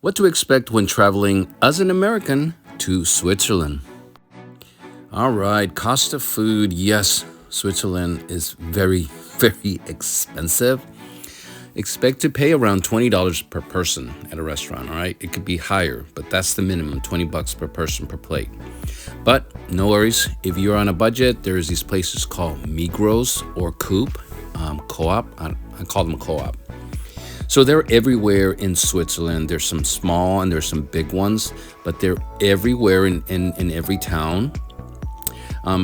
What to expect when traveling as an American to Switzerland. All right, cost of food. Yes, Switzerland is very, very expensive. Expect to pay around $20 per person at a restaurant, all right? It could be higher, but that's the minimum, 20 bucks per person per plate. But no worries, if you're on a budget, there's these places called Migros or Coop, Co-op. I call them Co-op. So they're everywhere in Switzerland. There's some small and there's some big ones, but they're everywhere in every town,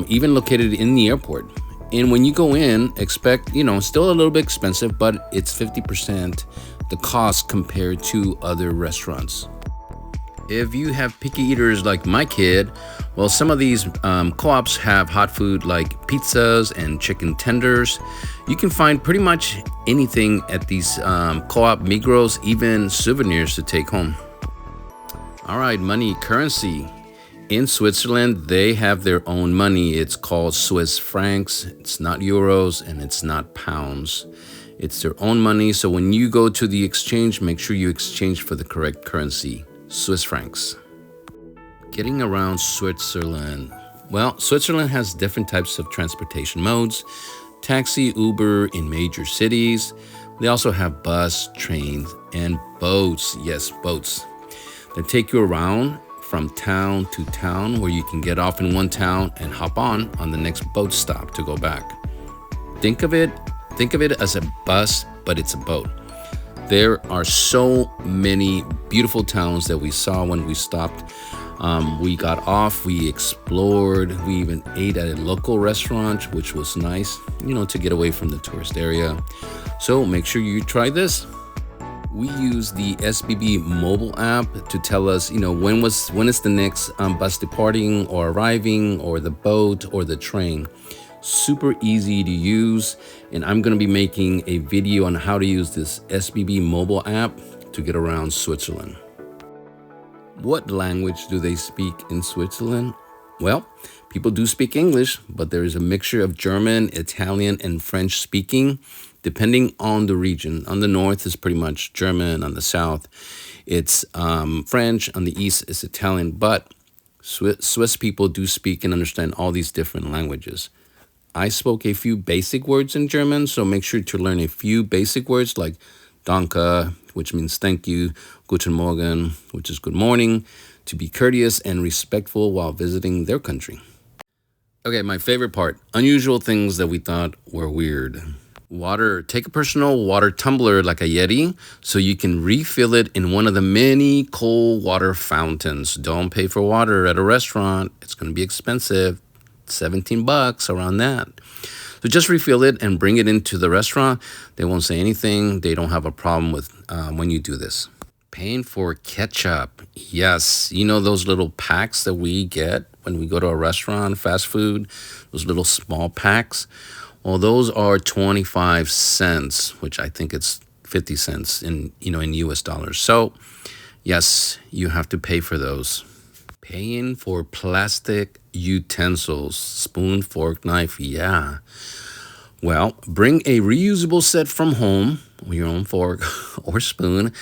even located in the airport. And when you go in, expect, still a little bit expensive, but it's 50% the cost compared to other restaurants. If you have picky eaters like my kid, well, some of these co-ops have hot food like pizzas and chicken tenders. You can find pretty much anything at these co-op Migros, even souvenirs to take home. All right, money, currency. In Switzerland, they have their own money. It's called Swiss francs. It's not euros and it's not pounds. It's their own money. So when you go to the exchange, make sure you exchange for the correct currency, Swiss francs. Getting around Switzerland. Well, Switzerland has different types of transportation modes. Taxi, Uber in major cities. They also have bus, trains, and boats. Yes, boats. They take you around from town to town where you can get off in one town and hop on the next boat stop to go back. Think of it as a bus, but it's a boat. There are so many beautiful towns that we saw when we stopped. We got off, we explored, we even ate at a local restaurant, which was nice, to get away from the tourist area. So make sure you try this. We use the SBB mobile app to tell us, when is the next bus departing or arriving, or the boat or the train. Super easy to use, and I'm going to be making a video on how to use this SBB mobile app to get around Switzerland. What language do they speak in Switzerland? Well, people do speak English, but there is a mixture of German, Italian, and French speaking, depending on the region. On the north is pretty much German. On the south, it's French. On the east, it's Italian. But Swiss people do speak and understand all these different languages. I spoke a few basic words in German, so make sure to learn a few basic words like Danke, which means thank you, Guten Morgen, which is good morning, to be courteous and respectful while visiting their country. Okay, my favorite part, unusual things that we thought were weird. Water, take a personal water tumbler like a Yeti so you can refill it in one of the many cold water fountains. Don't pay for water at a restaurant. It's going to be expensive. 17 bucks, around that. So just refill it and bring it into the restaurant. They won't say anything. They don't have a problem with when you do this. Paying for ketchup. Yes, those little packs that we get when we go to a restaurant, fast food, those little small packs. Well, those are 25 cents, which I think it's 50 cents in US dollars. So yes, you have to pay for those. Paying for plastic utensils, spoon, fork, knife, yeah. Well, bring a reusable set from home, your own fork or spoon,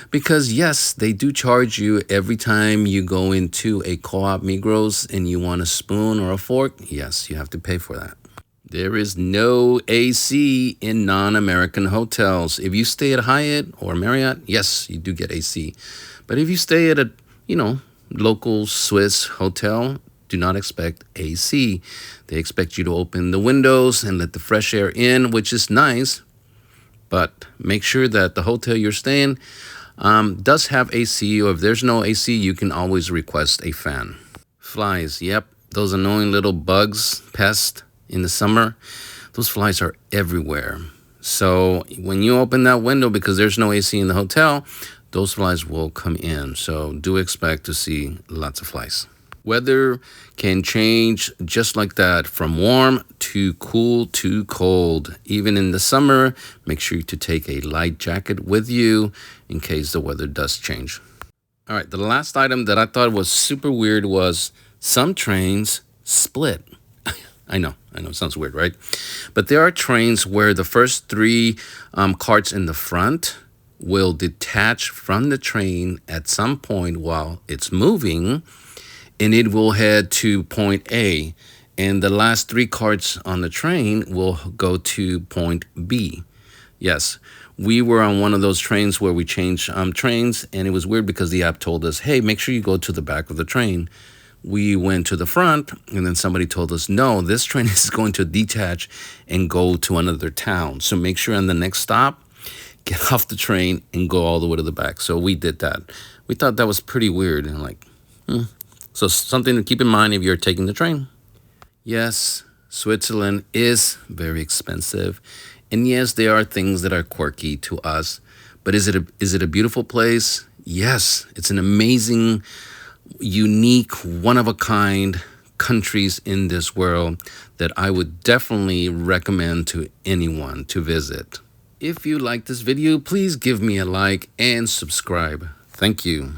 because yes, they do charge you every time you go into a co-op Migros and you want a spoon or a fork. Yes, you have to pay for that. There is no AC in non-American hotels. If you stay at Hyatt or Marriott, yes, you do get AC. But if you stay at a, local Swiss hotel, do not expect AC. They expect you to open the windows and let the fresh air in, which is nice. But make sure that the hotel you're staying does have AC, or if there's no AC, you can always request a fan. Flies, yep, those annoying little bugs, pests in the summer, those flies are everywhere. So when you open that window, because there's no AC in the hotel, those flies will come in. So do expect to see lots of flies. Weather can change just like that, from warm to cool to cold. Even in the summer, make sure to take a light jacket with you in case the weather does change. All right, the last item that I thought was super weird was some trains split. I know, it sounds weird, right? But there are trains where the first three carts in the front will detach from the train at some point while it's moving, and it will head to point A. And the last three carts on the train will go to point B. Yes, we were on one of those trains where we changed trains, and it was weird because the app told us, hey, make sure you go to the back of the train. We went to the front, and then somebody told us, no, this train is going to detach and go to another town. So make sure on the next stop, get off the train and go all the way to the back. So we did that. We thought that was pretty weird, and like, so something to keep in mind if you're taking the train. Yes, Switzerland is very expensive. And yes, there are things that are quirky to us. But is it a beautiful place? Yes, it's an amazing, unique, one of a kind countries in this world that I would definitely recommend to anyone to visit. If you like this video, please give me a like and subscribe. Thank you.